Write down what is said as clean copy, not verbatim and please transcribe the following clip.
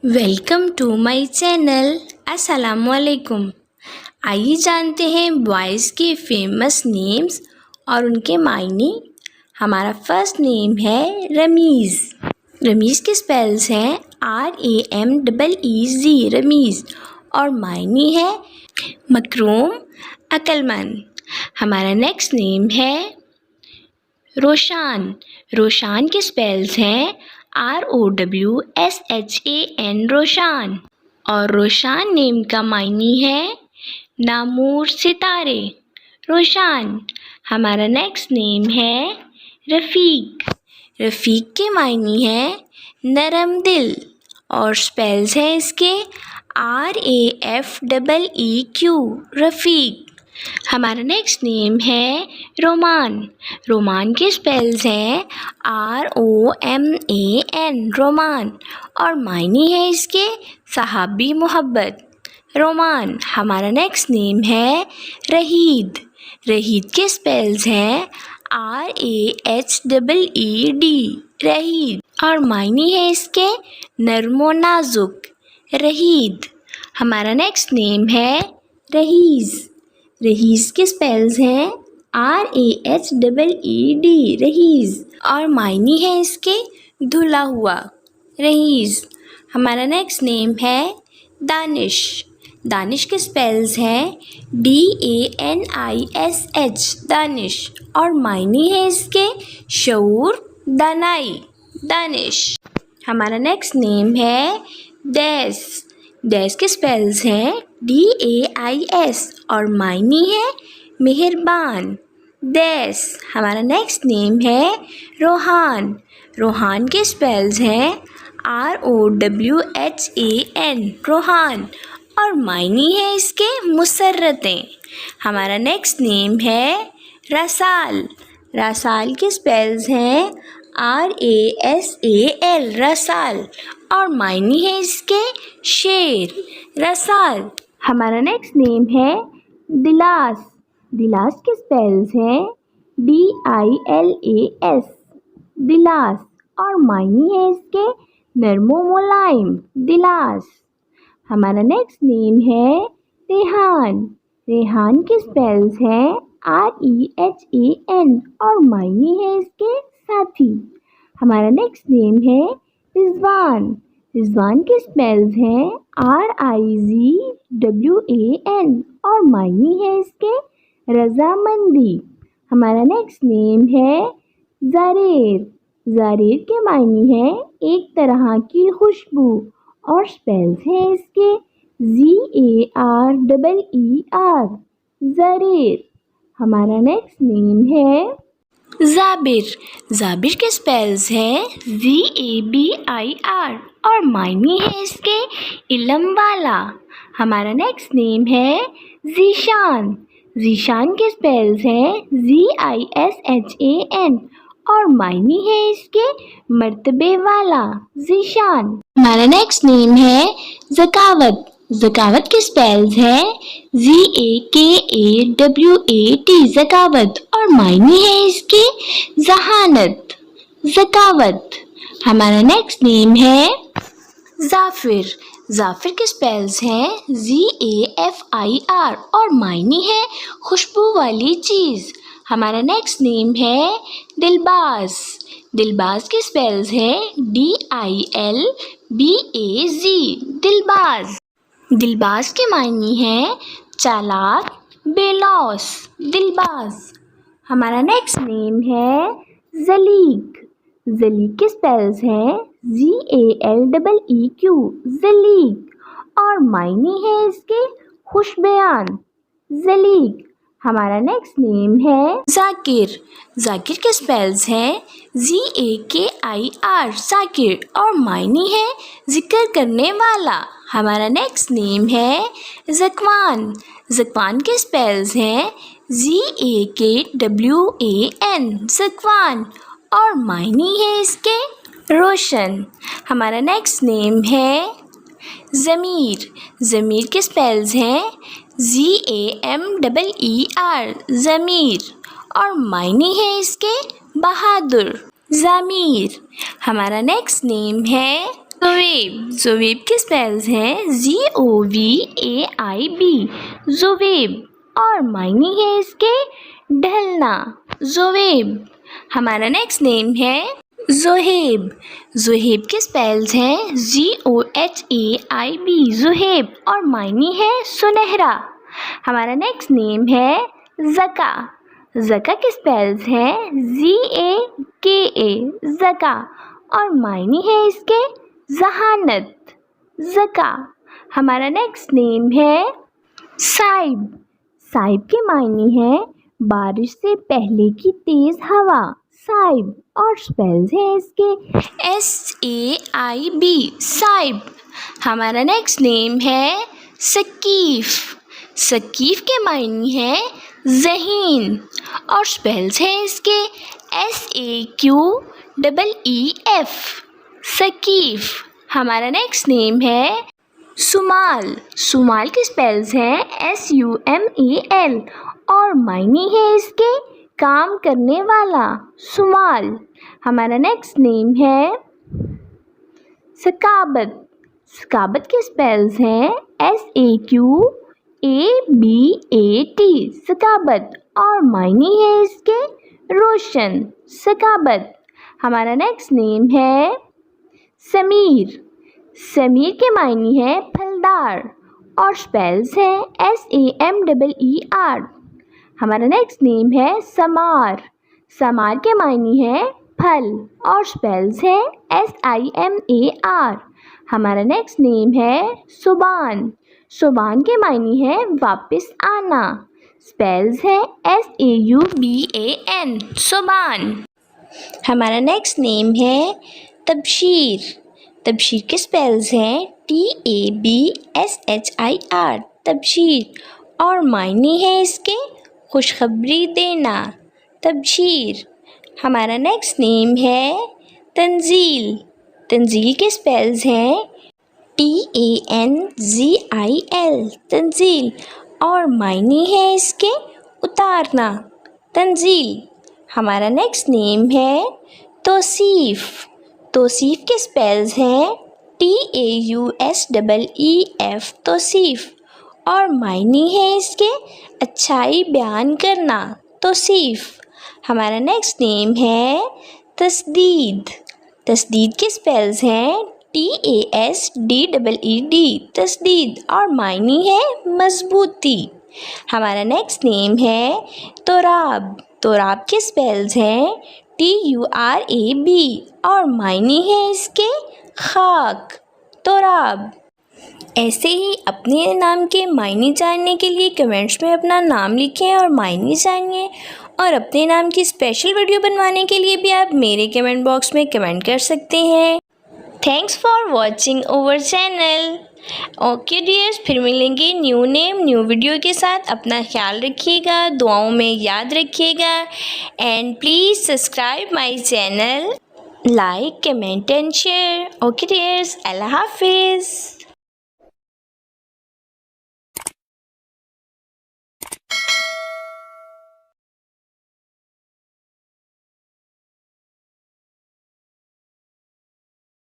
Welcome to my channel. अस्सलामुअलैकुम। आइए जानते हैं बॉयज़ के फेमस नेम्स और उनके मायने। हमारा फर्स्ट नेम है रमीज़। रमीज़ के स्पेल्स हैं RAMEEZ रमीज़ और मायने है मकरूम, अक्लमंद। हमारा नेक्स्ट नेम है रोशान। रोशान के स्पेल्स हैं ROWSHAN रोशान और रोशान नेम का मायने है नामूर सितारे रोशान। हमारा नेक्स्ट नेम है रफ़ीक। रफ़ीक के मायने है नरम दिल और स्पेल्स हैं इसके RAFEEQ रफ़ीक। हमारा नेक्स्ट नेम है रोमान। रोमान के स्पेल्स हैं ROMAN रोमान और मायने है इसके सहाबी मोहब्बत रोमान। हमारा नेक्स्ट नेम है रहीद। रहीद के स्पेल्स हैं RAHEED रहीद और मायने है इसके नर्मो नाजुक रहीद। हमारा नेक्स्ट नेम है रहीज़। रहीज़ के स्पेल्स हैं RAHEED रहीज़ और मायने है इसके धुला हुआ रहीज़। हमारा नेक्स्ट नेम है दानिश। दानिश के स्पेल्स हैं DANISH दानिश और मायने है इसके शऊर, दानाई दानिश। हमारा नेक्स्ट नेम है डैश। डैश के स्पेल्स हैं DAIS और मायने है मेहरबान डैश। हमारा नेक्स्ट नेम है रोहान। रोहान के स्पेल्स हैं ROWHAN रोहान और मायने है इसके मुसर्रतें। हमारा नेक्स्ट नेम है रसाल। रसाल के स्पेल्स हैं RASAL रसाल और मायने है इसके शेर रसाल। हमारा नेक्स्ट नेम है दिलास। दिलास के स्पेल्स हैं DILAS दिलास और मायने है इसके नर्मो मुलायम दिलास। हमारा नेक्स्ट नेम है रेहान। रेहान के स्पेल्स हैं REHAN और मायने है इसके साथी। हमारा नेक्स्ट नेम है रिजवान। रिजवान के स्पेल्स हैं RIZWAN और मायने है इसके रजामंदी। हमारा नेक्स्ट नेम है ज़ारेर। ज़ारेर के मायने है एक तरह की खुशबू और स्पेल्स हैं इसके ZAREER ज़ारेर। हमारा नेक्स्ट नेम है ज़ाबिर। ज़ाबिर के स्पेल्स हैं ZABIR और मायने है इसके इल्म वाला। हमारा नेक्स्ट नेम है ज़ीशान। ज़ीशान के स्पेल्स हैं ZISHAN और मायने है इसके मर्तबे वाला ज़ीशान। हमारा नेक्स्ट नेम है ज़कावत। ज़कावत के स्पेल्स हैं ZAKAWAT ज़कावत और मायने है इसके जहानत ज़कावत। हमारा नेक्स्ट नेम है ज़ाफ़िर। ज़ाफ़िर के स्पेल्स हैं ZAFIR और मायने है खुशबू वाली चीज़। हमारा नेक्स्ट नेम है दिलबाज। दिलबाज के स्पेल्स हैं DILBAZ दिलबाज। दिलबाज के मायने हैं चालाक, बेलौस दिलबाज। हमारा नेक्स्ट नेम है ज़लीक। ज़लीक के स्पेल्स हैं ZALEEQ ज़लीक और मायने है इसके खुशबयान ज़लीक। हमारा नेक्स्ट नेम है ज़ाकिर। ज़ाकिर के स्पेल्स हैं ZAKIR ज़ाकिर और मायने है जिक्र करने वाला। हमारा नेक्स्ट नेम है ज़कवान। ज़कवान के स्पेल्स हैं ZAKWAN ज़कवान और मायने है इसके रोशन। हमारा नेक्स्ट नेम है ज़मीर। ज़मीर के स्पेल्स हैं ZAMEER ज़मीर और मायने है इसके बहादुर ज़मीर। हमारा नेक्स्ट नेम है ज़ुवेब, ज़ुवेब के स्पेल्स हैं ZOVAIB, ज़ुवेब। और मायने है इसके ढलना, ज़ुवेब। हमारा नेक्स्ट नेम है ज़ुहेब, ज़ुहेब के स्पेल्स हैं ZOHAIB, ज़ुहेब। और मायने है सुनहरा। हमारा नेक्स्ट नेम है ज़का, ज़का के स्पेल्स हैं ZAKA, ज़का। और मायने है इसके जहानत, ज़का। हमारा नेक्स्ट नेम है साइब, साइब के मायने हैं बारिश से पहले की तेज़ हवा, साइब। और स्पेल्स हैं इसके SAIB, साइब। हमारा नेक्स्ट नेम है सकीफ़, सकीफ़ के मायने हैं ज़हीन। और स्पेल्स हैं इसके SAQEEF, सकीफ़। हमारा नेक्स्ट नेम है सुमाल, सुमाल के स्पेल्स हैं SUMAL। और मायने है इसके काम करने वाला, सुमाल। हमारा नेक्स्ट नेम है सकाबत, सकाबत के स्पेल्स हैं SAQABAT, सकाबत। और मायने है इसके रोशन, सकाबत। हमारा नेक्स्ट नेम है समीर, समीर के मायने हैं फलदार। और स्पेल्स हैं SAMEER। हमारा नेक्स्ट नेम है समार, समार के मायने हैं फल। और स्पेल्स हैं SIMAR। हमारा नेक्स्ट नेम है सुबान, सुबान के मायने हैं वापस आना, स्पेल्स हैं SAUBAN, सुबान। हमारा नेक्स्ट नेम है तबशीर, तबशीर के स्पेल्स हैं TABSHIR, तबशीर। और मायने है इसके खुशखबरी देना, तबशीर। हमारा नेक्स्ट नेम है तंजील, तंजील के स्पेल्स हैं TANZIL, तंजील। और मायने है इसके उतारना, तंजील। हमारा नेक्स्ट नेम है तौसीफ़, तौसीफ़ के स्पेल्स हैं TAUSEEF, तौसीफ़। और मायने है इसके अच्छाई बयान करना, तौसीफ़। हमारा नेक्स्ट नेम है तस्दीद, तस्दीद के स्पेल्स हैं TASDEED, तस्दीद। और मायने है मजबूती। हमारा नेक्स्ट नेम है तोराब, तोराब के स्पेल्स हैं TURAB। और मायने है इसके खाक, तोराब। ऐसे ही अपने नाम के मायने जानने के लिए कमेंट्स में अपना नाम लिखें और मायने जानिए। और अपने नाम की स्पेशल वीडियो बनवाने के लिए भी आप मेरे कमेंट बॉक्स में कमेंट कर सकते हैं। Thanks for watching our channel. Okay dears, फिर मिलेंगे न्यू नेम न्यू वीडियो के साथ। अपना ख्याल रखिएगा, दुआओं में याद रखिएगा। And please subscribe my channel, like, comment and share. Okay dears, अल्लाह हाफिज़।